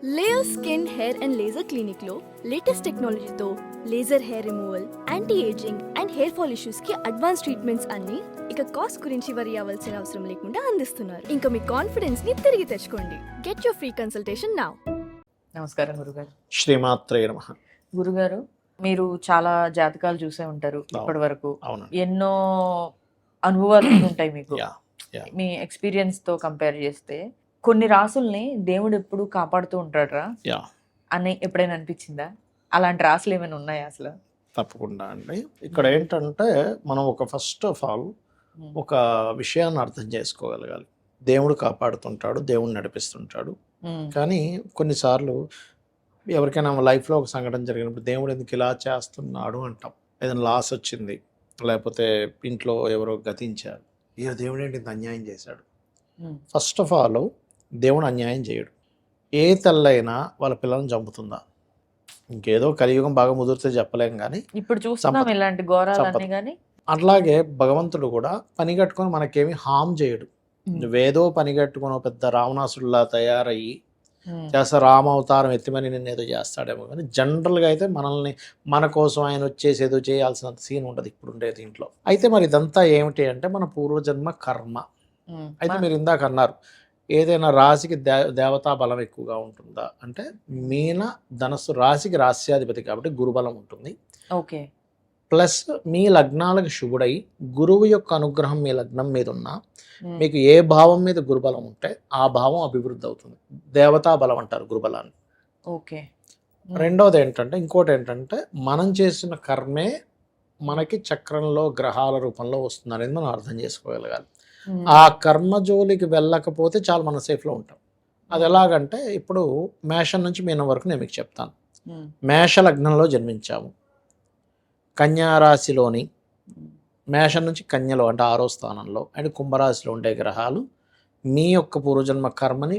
Layer skin hair and laser clinic లో latest టెక్నాలజీతో laser hair removal, anti ageing and hair fall issues కి advance treatments అన్ని ఇక cost గురించి వరి అవ్వాల్సిన అవసరం లేకుండా అందిస్తున్నారు. ఇంకా మీ కాన్ఫిడెన్స్ ని తిరిగి తెచ్చుకోండి. Get your free consultation now. నమస్కారం గురుగారు. శ్రీమాత్రే నమః. గురుగారు, మీరు చాలా జాతకాలు చూసే ఉంటారు ఇప్పటి వరకు. అవును. ఎన్నో అనుభవాలు ఉంటాయి మీకు. Yeah. మీ ఎక్స్పీరియన్స్ తో కంపేర్ చేస్తే కొన్ని రాసుల్ని దేవుడు ఎప్పుడు కాపాడుతూ ఉంటాడురా యా అని ఎప్పుడైనా అనిపించిందా? అలాంటి రాసులు ఏమైనా ఉన్నాయా అసలు? తప్పకుండా అండి. ఇక్కడ ఏంటంటే మనం ఫస్ట్ ఆఫ్ ఆల్ ఒక విషయాన్ని అర్థం చేసుకోగలగాలి. దేవుడు కాపాడుతుంటాడు, దేవుడు నడిపిస్తుంటాడు. కానీ కొన్నిసార్లు ఎవరికైనా లైఫ్లో ఒక సంఘటన జరిగినప్పుడు దేవుడు ఎందుకు ఇలా చేస్తున్నాడు అంటాం. ఏదైనా లాస్ వచ్చింది, లేకపోతే ఇంట్లో ఎవరో గతించారు, ఈ దేవుడు ఏంటి ఇంత అన్యాయం చేశాడు. ఫస్ట్ ఆఫ్ ఆల్ దేవుడు అన్యాయం చేయడు. ఏ తల్లైనా వాళ్ళ పిల్లల్ని చంపుతుందా? ఇంకేదో కలియుగం బాగా ముదిరితే చెప్పలేం, కానీ ఇప్పుడు చూస్తున్నాం ఇలాంటి ఘోరాలన్నీ. కానీ అట్లాగే భగవంతుడు కూడా పని కట్టుకొని మనకేమి హామ్ చేయడు. నువ్వేదో పని కట్టుకొని పెద్ద రావణాసుడిలా తయారయ్యి చేస్తా రామ అవతారం ఎత్తిమని నిన్ను ఏదో చేస్తాడేమో, కానీ జనరల్గా అయితే మనల్ని మన కోసం ఆయన వచ్చేసి ఏదో చేయాల్సినంత సీన్ ఉండదు ఇప్పుడు ఉండే దీంట్లో. అయితే మరి ఇదంతా ఏమిటి అంటే మన పూర్వజన్మ కర్మ. అయితే మీరు ఇందాక అన్నారు ఏదైనా రాశికి దేవతా బలం ఎక్కువగా ఉంటుందా అంటే, మీన ధనస్సు రాశికి రాశ్యాధిపతి కాబట్టి గురుబలం ఉంటుంది. ఓకే. ప్లస్ మీ లగ్నాలకు శుభుడై గురువు యొక్క అనుగ్రహం మీ లగ్నం మీద ఉన్నా మీకు ఏ భావం మీద గురుబలం ఉంటే ఆ భావం అభివృద్ధి అవుతుంది. దేవతా బలం అంటారు గురుబలాన్ని. ఓకే. రెండవది ఏంటంటే, ఇంకోటి ఏంటంటే మనం చేసిన కర్మే మనకి చక్రంలో గ్రహాల రూపంలో వస్తుంది అనేది మనం అర్థం చేసుకోగలగాలి. ఆ కర్మ జోలికి వెళ్ళకపోతే చాలా మనం సేఫ్లో ఉంటాం. అది ఎలాగంటే, ఇప్పుడు మేషం నుంచి మీనం వరకు నేను మీకు చెప్తాను. మేష లగ్నంలో జన్మించాము, కన్యారాశిలోని మేషం నుంచి కన్యలో అంటే 6వ స్థానంలో అండ్ కుంభరాశిలో ఉండే గ్రహాలు మీ యొక్క పూర్వజన్మ కర్మని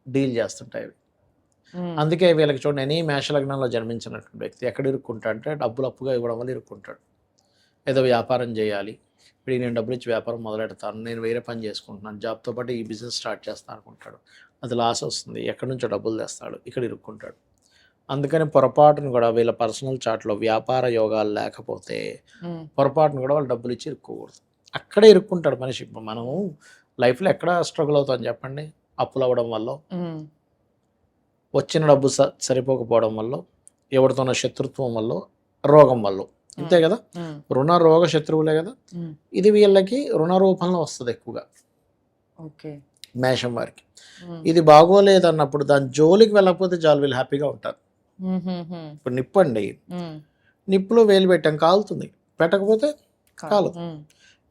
డీల్ చేస్తుంటాయి. అందుకే వీళ్ళకి చూడండి, ఎనీ మేషలగ్నంలో జన్మించినటువంటి వ్యక్తి ఎక్కడ ఇరుక్కుంటాడు అంటే డబ్బులు అప్పుగా ఇవ్వడం వల్ల ఇరుక్కుంటాడు. ఏదో వ్యాపారం చేయాలి, ఇప్పుడు నేను డబ్బులు ఇచ్చి వ్యాపారం మొదలెడతాను, నేను వేరే పని చేసుకుంటున్నాను, జాబ్తో పాటు ఈ బిజినెస్ స్టార్ట్ చేస్తాను అనుకుంటాడు, అది లాస్ వస్తుంది, ఎక్కడి నుంచో డబ్బులు తెస్తాడు, ఇక్కడ ఇరుక్కుంటాడు. అందుకని పొరపాటును కూడా వీళ్ళ పర్సనల్ చాట్లో వ్యాపార యోగాలు లేకపోతే పొరపాటును కూడా వాళ్ళు డబ్బులు ఇచ్చి ఇరుక్కోకూడదు. అక్కడే ఇరుక్కుంటాడు మనిషి. మనం లైఫ్లో ఎక్కడ స్ట్రగుల్ అవుతాం చెప్పండి? అప్పులు అవ్వడం వల్ల, వచ్చిన డబ్బు సరిపోకపోవడం వల్ల, ఎవరితోనో శత్రుత్వం వల్ల, రోగం వల్ల, అంతే కదా. రుణ రోగ శత్రువులే కదా. ఇది వీళ్ళకి రుణ రూపంలో వస్తుంది ఎక్కువగా మేషం వారికి. ఇది బాగోలేదన్నప్పుడు దాని జోలికి వెళ్ళకపోతే చాలు, వీళ్ళు హ్యాపీగా ఉంటారు. ఇప్పుడు నిప్పండి, నిప్పులో వేలు పెట్టాం కాలుతుంది, పెట్టకపోతే కాలు.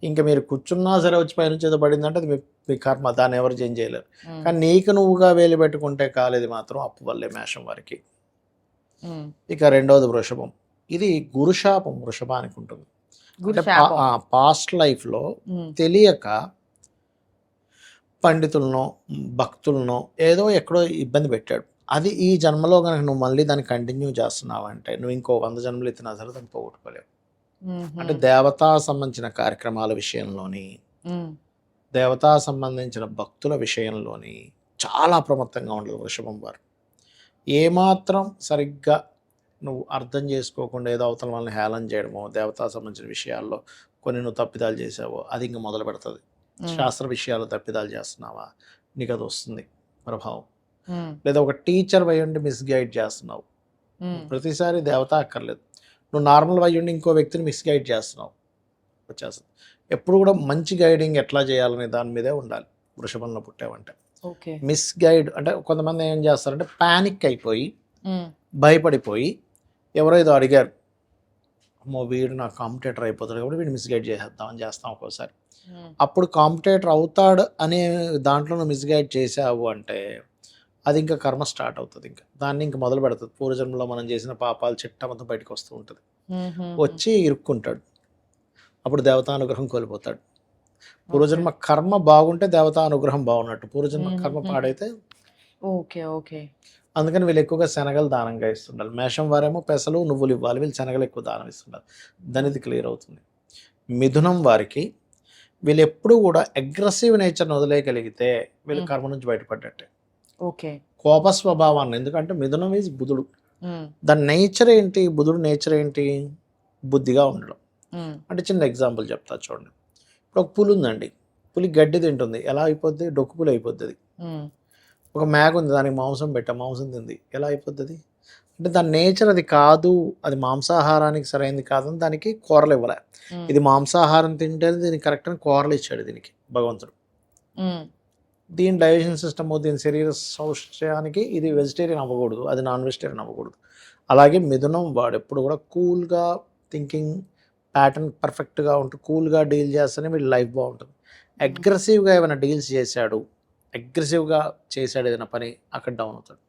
ఇంకా మీరు కూర్చున్నా సరే వచ్చి పైనుంచి ఏదో పడిందంటే అది మీ కర్మ, దాన్ని ఎవరు చేంజ్ చేయలేరు. కానీ నీకు నువ్వుగా వేలు పెట్టుకుంటే కాలేది మాత్రం అప్పు వల్లే మేషం వారికి. ఇక రెండవది వృషభం. ఇది గురుశాపం వృషభానికి ఉంటుంది. పాస్ట్ లైఫ్లో తెలియక పండితులనో భక్తులనో ఏదో ఎక్కడో ఇబ్బంది పెట్టాడు. అది ఈ జన్మలో కనుక నువ్వు మళ్ళీ దాన్ని కంటిన్యూ చేస్తున్నావు అంటే నువ్వు ఇంకో 100 జన్మలు ఎత్తినా సరే దాన్ని పోగొట్టుకోలేవు. అంటే దేవతా సంబంధించిన కార్యక్రమాల విషయంలోని, దేవతా సంబంధించిన భక్తుల విషయంలోని చాలా అప్రమత్తంగా ఉండాలి వృషభం వారు. ఏమాత్రం సరిగ్గా నువ్వు అర్థం చేసుకోకుండా ఏదో అవతల వాళ్ళని హేళన చేయడమో, దేవతా సంబంధించిన విషయాల్లో కొన్ని నువ్వు తప్పిదాలు చేసావో అది ఇంకా మొదలు పెడుతుంది. శాస్త్ర విషయాలు తప్పిదాలు చేస్తున్నావా, నీకు అది వస్తుంది ప్రభావం. లేదా ఒక టీచర్ వయ్యుండి మిస్గైడ్ చేస్తున్నావు, ప్రతిసారి దేవత అక్కర్లేదు, నువ్వు నార్మల్ వయ్యుండి ఇంకో వ్యక్తిని మిస్గైడ్ చేస్తున్నావు, వచ్చేస్తుంది. ఎప్పుడు కూడా మంచి గైడింగ్ ఎట్లా చేయాలనే దాని మీదే ఉండాలి వృషభంలో పుట్టావంటే. మిస్గైడ్ అంటే కొంతమంది ఏం చేస్తారంటే పానిక్ అయిపోయి భయపడిపోయి ఎవరో ఏదో అడిగారు, అమ్మో వీడు నాకు కాంపిటేటర్ అయిపోతాడు కాబట్టి వీడు మిస్గైడ్ చేసేద్దామని చేస్తాం ఒక్కోసారి. అప్పుడు కాంపిటేటర్ అవుతాడు అనే దాంట్లో నువ్వు మిస్గైడ్ చేసావు అంటే అది ఇంకా కర్మ స్టార్ట్ అవుతుంది. ఇంకా దాన్ని ఇంకా మొదలు పెడుతుంది. పూర్వజన్మలో మనం చేసిన పాపాలు చిట్ట మొత్తం బయటకు వస్తూ ఉంటుంది, వచ్చి ఇరుక్కుంటాడు. అప్పుడు దేవతానుగ్రహం కోల్పోతాడు. పూర్వజన్మ కర్మ బాగుంటే దేవతానుగ్రహం బాగున్నట్టు, పూర్వజన్మ కర్మ పాడైతే అందుకని వీళ్ళు ఎక్కువగా శనగలు దానంగా ఇస్తుండాలి. మేషం వారేమో పెసలు నువ్వులు ఇవ్వాలి, వీళ్ళు శనగలు ఎక్కువ దానం ఇస్తుండాలి. దాని ఇది క్లియర్ అవుతుంది. మిథునం వారికి వీళ్ళు ఎప్పుడు కూడా అగ్రెసివ్ నేచర్ని వదిలేయగలిగితే వీళ్ళు కర్మ నుంచి బయటపడ్డట్టే. ఓకే. కోప స్వభావాన్ని, ఎందుకంటే మిథునం ఈజ్ బుధుడు. ఉమ్, దాని నేచర్ ఏంటి, బుధుడు నేచర్ ఏంటి, బుద్ధిగా ఉండడం. ఉమ్, అంటే చిన్న ఎగ్జాంపుల్ చెప్తా చూడండి. ఇప్పుడు ఒక పులి ఉందండి, పులి గడ్డి తింటుంది, ఎలా అయిపోద్ది, డొక్కు పులి అయిపోద్ది అది. ఉమ్, ఒక మేక ఉంది, దానికి మాంసం పెట్టా, మాంసం తింది, ఎలా అయిపోతుంది. అంటే దాని నేచర్ అది కాదు, అది మాంసాహారానికి సరైనది కాదని దానికి కూరలు ఇవ్వలే. ఉమ్, ఇది మాంసాహారం తింటే దీనికి కరెక్ట్ అని కూరలు ఇచ్చాడు దీనికి భగవంతుడు. ఉమ్, దీని డైజెషన్ సిస్టమ్, దీని శరీర సౌష్ఠ్యానికి ఇది వెజిటేరియన్ అవ్వకూడదు, అది నాన్ వెజిటేరియన్ అవ్వకూడదు. అలాగే మిథునం వాడు ఎప్పుడు కూడా కూల్గా థింకింగ్ ప్యాటర్న్ పర్ఫెక్ట్గా ఉంటూ కూల్గా డీల్ చేస్తేనే వీళ్ళ లైఫ్ బాగుంటుంది. అగ్రెసివ్గా ఏమైనా డీల్స్ చేశాడు, అగ్రెసివ్గా చేశాడు ఏదైనా పని, అక్కడ డౌన్ అవుతాడు.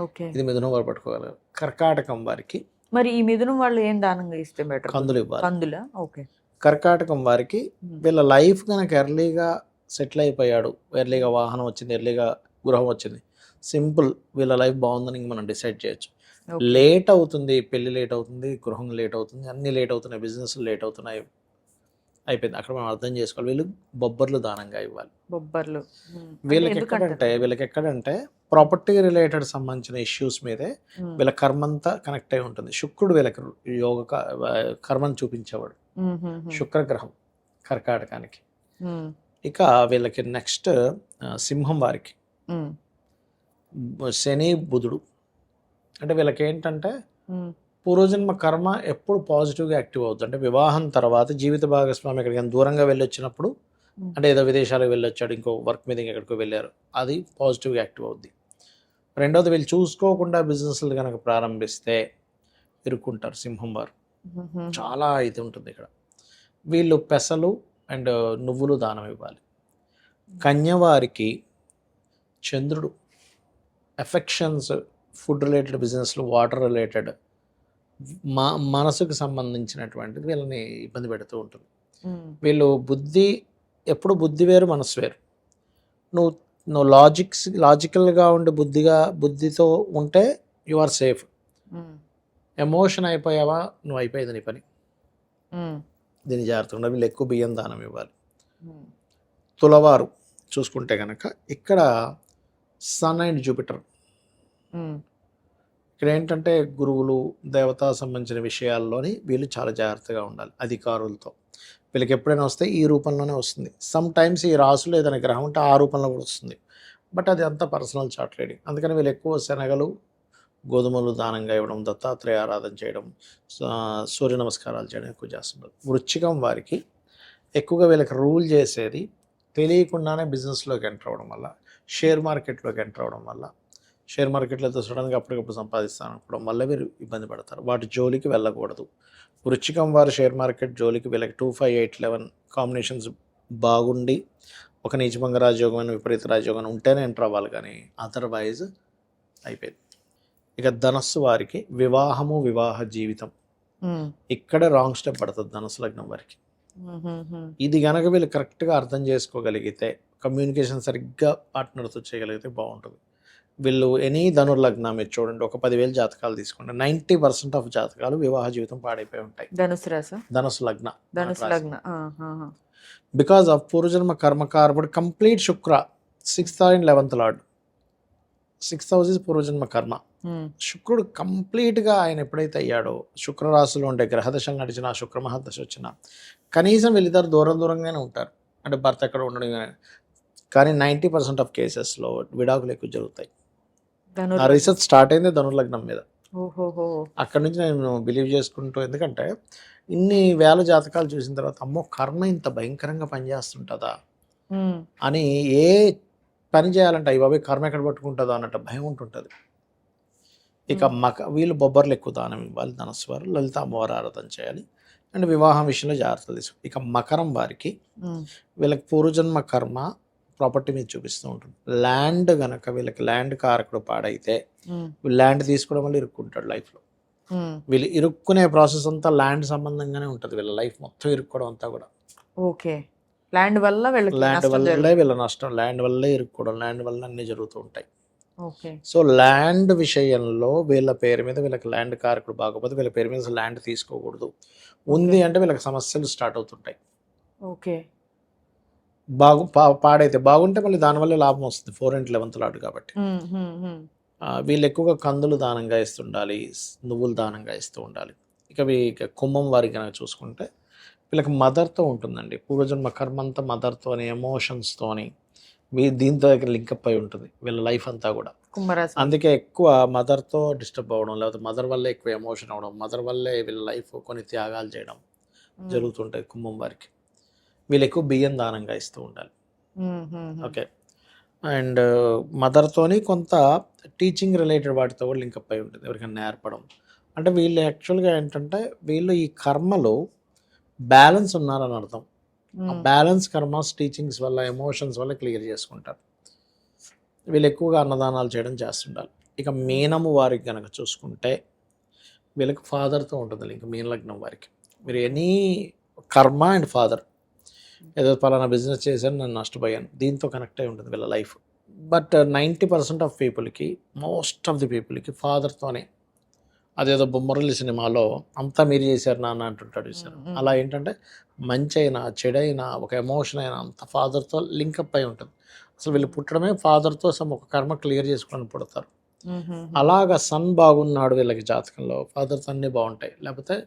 ఓకే. ఇది మిథునం వారు పట్టుకోగలరు. కర్కాటకం వారికి మరి ఈ మిథునం వాళ్ళు ఏం దానంగా ఇస్తే బెటర్? కందులు ఇవ్వాలి. కందులా? ఓకే. కర్కాటకం వారికి ఉమ్, వీళ్ళ లైఫ్ కనుక ఎర్లీగా సెటిల్ అయిపోయాడు, ఎర్లీగా వాహనం వచ్చింది, ఎర్లీగా గృహం వచ్చింది, సింపుల్, వీళ్ళ లైఫ్ బాగుందని ఇంక మనం డిసైడ్ చేయొచ్చు. ఓకే. లేట్ అవుతుంది, పెళ్ళి లేట్ అవుతుంది, గృహం లేట్ అవుతుంది, అన్నీ లేట్ అవుతున్నాయి, బిజినెస్ లేట్ అవుతున్నాయి, అయిపోయింది. అక్కడ మనం అర్థం చేసుకోవాలి, వీళ్ళు బొబ్బర్లు దానంగా ఇవ్వాలి. బొబ్బర్లు. ఉమ్, అంటే వీళ్ళకి ఎందుకంటారు? ఎక్కడంటే వీళ్ళకి ఎక్కడంటే ప్రాపర్టీ రిలేటెడ్ సంబంధించిన ఇష్యూస్ మీదే ఉమ్, వీళ్ళ కర్మంతా కనెక్ట్ అయి ఉంటుంది. శుక్రుడు వీళ్ళకి యోగ కర్మను చూపించేవాడు, ఉమ్, ఉమ్, ఉమ్, శుక్రగ్రహం కర్కాటకానికి. ఉమ్, ఇక వీళ్ళకి నెక్స్ట్ సింహం వారికి ఉమ్, శని బుధుడు. అంటే వీళ్ళకి ఏంటంటే ఉమ్, పూర్వజన్మ కర్మ ఎప్పుడు పాజిటివ్గా యాక్టివ్ అవుతుంది. అంటే వివాహం తర్వాత జీవిత భాగస్వామి ఎక్కడికైనా దూరంగా వెళ్ళొచ్చినప్పుడు, ఉమ్, అంటే ఏదో విదేశాలకు వెళ్ళొచ్చాడు, ఇంకో వర్క్ మీద ఎక్కడికో వెళ్ళారు, అది పాజిటివ్గా యాక్టివ్ అవుద్ది. రెండోది, వీళ్ళు చూసుకోకుండా బిజినెస్లు కనుక ప్రారంభిస్తే ఇరుక్కుంటారు సింహం వారు. ఉమ్, ఉమ్, చాలా ఇది ఉంటుంది ఇక్కడ. వీళ్ళు పెసలు అండ్ నువ్వులు దానం ఇవ్వాలి. కన్యవారికి చంద్రుడు ఎఫెక్షన్స్, ఫుడ్ రిలేటెడ్ బిజినెస్లు, వాటర్ రిలేటెడ్, మనసుకు సంబంధించినటువంటిది వీళ్ళని ఇబ్బంది పెడుతూ ఉంటుంది. ఉమ్, వీళ్ళు ఎప్పుడు బుద్ధి వేరు మనసు వేరు. నువ్వు నువ్వు లాజికల్గా ఉండి బుద్ధితో ఉంటే you are safe. Um, emotion అయిపోయావా, నువ్వు అయిపోయింది నీ పని. ఉమ్, దీని జాగ్రత్తగా ఉండాలి. వీళ్ళు ఎక్కువ బియ్యం దానం ఇవ్వాలి. ఉమ్, తులవారు చూసుకుంటే కనుక ఇక్కడ సన్ అండ్ జూపిటర్. ఉమ్, ఇక్కడ ఏంటంటే గురువులు, దేవతా సంబంధించిన విషయాల్లోని వీళ్ళు చాలా జాగ్రత్తగా ఉండాలి. అధికారులతో వీళ్ళకి ఎప్పుడైనా వస్తే ఈ రూపంలోనే వస్తుంది. సమ్ టైమ్స్ ఈ రాసులు ఏదైనా గ్రహం ఉంటే ఆ రూపంలో కూడా వస్తుంది, బట్ అది అంతా పర్సనల్ చార్ట్ రీడింగ్. అందుకని వీళ్ళు ఎక్కువ శనగలు, గోధుమలు దానంగా ఇవ్వడం, దత్తాత్రేయ ఆరాధన చేయడం, సూర్య నమస్కారాలు చేయడం ఎక్కువ చేస్తున్నారు. వృశ్చికం వారికి ఎక్కువగా వీళ్ళకి రూల్ చేసేది తెలియకుండానే బిజినెస్లోకి ఎంటర్ అవ్వడం వల్ల, షేర్ మార్కెట్లోకి ఎంటర్ అవ్వడం వల్ల, షేర్ మార్కెట్లో సడన్గా అప్పటికప్పుడు సంపాదిస్తాను అనుకోవడం వల్ల వీరు ఇబ్బంది పడతారు. వాటి జోలికి వెళ్ళకూడదు. వృశ్చికం వారు షేర్ మార్కెట్ జోలికి వీళ్ళకి 2, 5, 8, 11 కాంబినేషన్స్ బాగుండి ఒక నీచభంగ రాజయోగమైన విపరీత రాజయోగం ఉంటేనే ఎంటర్ అవ్వాలి, కానీ అదర్వైజ్ అయిపోయింది. ఇక ధనస్సు వారికి వివాహము, వివాహ జీవితం, ఉమ్, ఇక్కడ రాంగ్ స్టెప్ పడుతుంది ధనుసు లగ్నం వారికి. ఉమ్, ఉమ్, ఇది కనుక వీళ్ళు కరెక్ట్గా అర్థం చేసుకోగలిగితే, కమ్యూనికేషన్ సరిగ్గా పార్ట్నర్తో చేయగలిగితే బాగుంటుంది. వీళ్ళు ఎనీ ధనుర్లగ్నం మీరు చూడండి, ఒక 10,000 జాతకాలు తీసుకోండి, 90% ఆఫ్ జాతకాలు వివాహ జీవితం పాడైపోయి ఉంటాయి. ధనుసు రాస, ధనుసు లగ్న, ధనుసు లగ్న. బికాస్ ఆఫ్ పూర్వజన్మ కర్మకారకుడు complete Shukra 6th and 11th lord. 6th house is పూర్వజన్మ కర్మ. శుక్రుడు కంప్లీట్గా ఆయన ఎప్పుడైతే అయ్యాడో, శుక్రరాశిలో ఉండే గ్రహదశలు నడిచిన, శుక్ర మహాదశ వచ్చిన, కనీసం వీళ్ళిద్దరు దూరంగానే ఉంటారు. అంటే భర్త ఎక్కడ ఉండడం, కానీ 90% ఆఫ్ కేసెస్లో విడాకులు ఎక్కువ జరుగుతాయి. నా రీసెర్చ్ స్టార్ట్ అయింది ధనుర్లగ్నం మీద. అక్కడ నుంచి నేను బిలీవ్ చేసుకుంటూ, ఎందుకంటే ఇన్ని వేల జాతకాలు చూసిన తర్వాత అమ్మో కర్మ ఇంత భయంకరంగా పనిచేస్తుంటుందా అని, ఏ పని చేయాలంటే అయ్యి బాబాయ్ కర్మ ఎక్కడ పట్టుకుంటుందా అన్నట్టు భయం ఉంటుంటుంది. ఇక వీళ్ళు బొబ్బర్లు ఎక్కువ దానం ఇవ్వాలి. ధనస్సు వారు లలిత అమ్మవారు ఆరాధన చేయాలి. అండ్ వివాహం విషయంలో జాగ్రత్తలు తీసుకోవాలి. ఇక మకరం వారికి వీళ్ళకి పూర్వజన్మ కర్మ ప్రాపర్టీ మీద చూపిస్తూ ఉంటుంది. ల్యాండ్ గనక వీళ్ళకి ల్యాండ్ కారకుడు పాడైతే ల్యాండ్ తీసుకోవడం వల్ల ఇరుక్కుంటాడు లైఫ్లో. వీళ్ళు ఇరుక్కునే ప్రాసెస్ అంతా ల్యాండ్ సంబంధంగానే ఉంటుంది. వీళ్ళ లైఫ్ మొత్తం ఇరుక్కోవడం అంతా కూడా ఓకే. ల్యాండ్ వల్ల వల్లే వీళ్ళ నష్టం, ల్యాండ్ వల్లే ఇరుక్కోవడం, ల్యాండ్ వల్ల అన్నీ జరుగుతూ ఉంటాయి. ఓకే. సో ల్యాండ్ విషయంలో వీళ్ళ పేరు మీద వీళ్ళకి ల్యాండ్ కారకుడు బాగోపోతే వీళ్ళ పేరు మీద ల్యాండ్ తీసుకోకూడదు. ఉంది అంటే వీళ్ళకి సమస్యలు స్టార్ట్ అవుతుంటాయి. ఓకే. పాడైతే బాగుంటే మళ్ళీ దానివల్ల లాభం వస్తుంది. 4 ఇంటూ 11th లాట్ కాబట్టి. వీళ్ళు ఎక్కువగా కందులు దానంగా ఇస్తుండాలి, నువ్వులు దానంగా ఇస్తూ ఉండాలి. ఇక కుంభం వారికి కనుక చూసుకుంటే వీళ్ళకి మదర్తో ఉంటుందండి. పూర్వజన్మ కర్మ అంతా మదర్తోని, ఎమోషన్స్తోని దీంతో దగ్గర లింకప్ అయి ఉంటుంది వీళ్ళ లైఫ్ అంతా కూడా. కుంభరాశి. అందుకే ఎక్కువ మదర్తో డిస్టర్బ్ అవ్వడం, లేకపోతే మదర్ వల్లే ఎక్కువ ఎమోషన్ అవ్వడం, మదర్ వల్లే వీళ్ళ లైఫ్ కొన్ని త్యాగాలు చేయడం జరుగుతుంటుంది కుంభం వారికి. వీళ్ళు ఎక్కువ బియ్యం దానంగా ఇస్తూ ఉండాలి. ఓకే. అండ్ మదర్తోని కొంత టీచింగ్ రిలేటెడ్ వాటితో కూడా లింకప్ అయి ఉంటుంది, ఎవరికైనా నేర్పడం. అంటే వీళ్ళు యాక్చువల్గా ఏంటంటే వీళ్ళు ఈ కర్మలో బ్యాలెన్స్ ఉన్నారని అర్థం. ఆ బ్యాలెన్స్ కర్మస్ టీచింగ్స్ వల్ల, ఎమోషన్స్ వల్ల క్లియర్ చేసుకుంటారు. వీళ్ళు ఎక్కువగా అన్నదానాలు చేయడం చేస్తుండాలి. ఇక మీనము వారికి కనుక చూసుకుంటే వీళ్ళకి ఫాదర్తో ఉంటుంది లింక్. మీన లగ్నం వారికి మీరు ఎనీ కర్మ అండ్ ఫాదర్, ఏదో పలానా బిజినెస్ చేశాను నేను నష్టపోయాను, దీంతో కనెక్ట్ అయి ఉంటుంది వీళ్ళ లైఫ్. బట్ 90% ఆఫ్ పీపుల్కి, మోస్ట్ ఆఫ్ ది పీపుల్కి ఫాదర్తోనే. అదేదో బొమ్మరల్లి సినిమాలో అంతా మీరు చేశారు నాన్న అంటుంటాడు చూసారు. అలా ఏంటంటే మంచి అయినా చెడైనా ఒక ఎమోషన్ అయినా అంత ఫాదర్తో లింకప్ అయి ఉంటుంది. అసలు వీళ్ళు పుట్టడమే ఫాదర్తో ఒక కర్మ క్లియర్ చేసుకొని పుడతారు. అలాగా సన్ బాగున్నాడు వీళ్ళకి జాతకంలో, ఫాదర్తో అన్నీ బాగుంటాయి. లేకపోతే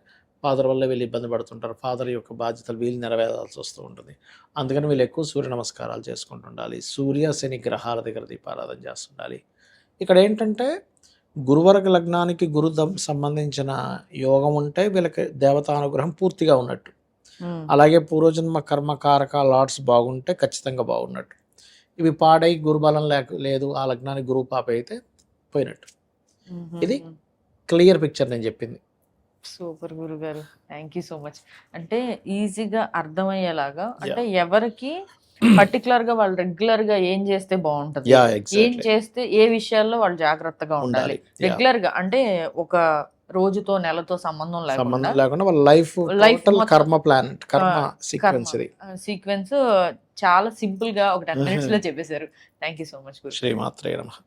ఫాదర్ వల్ల వీళ్ళు ఇబ్బంది పడుతుంటారు, ఫాదర్ యొక్క బాధ్యతలు వీళ్ళు నెరవేరాల్సి వస్తూ ఉంటుంది. అందుకని వీళ్ళు ఎక్కువ సూర్య నమస్కారాలు చేసుకుంటుండాలి, సూర్య శని గ్రహాల దగ్గర దీపారాధన చేస్తుండాలి. ఇక్కడ ఏంటంటే గురువర్గ లగ్నానికి సంబంధించిన యోగం ఉంటే వీళ్ళకి దేవతానుగ్రహం పూర్తిగా ఉన్నట్టు. అలాగే పూర్వజన్మ కర్మకారక లాట్స్ బాగుంటే ఖచ్చితంగా బాగున్నట్టు. ఇవి పాడై గురుబలం లేదు, ఆ లగ్నానికి గురువు పాప అయితే పోయినట్టు. ఇది క్లియర్ పిక్చర్ నేను చెప్పింది. సూపర్ గురుగారు, థ్యాంక్ యూ సో మచ్. అంటే ఈజీగా అర్థమయ్యేలాగా, అంటే ఎవరికి పర్టికులర్ గా వాళ్ళు రెగ్యులర్ గా ఏం చేస్తే బాగుంటది, ఏం చేస్తే ఏ విషయాల్లో వాళ్ళు జాగ్రత్తగా ఉండాలి రెగ్యులర్ గా, అంటే ఒక రోజుతో నెలతో సంబంధం లేకుండా వాళ్ళ లైఫ్ కర్మ ప్లాన్, కర్మ సీక్వెన్స్ చాలా సింపుల్ గా ఒక 10 minutes లో చెప్పేశారు. థ్యాంక్ యూ సో మచ్ గురు. శ్రీమాత్రే నమః.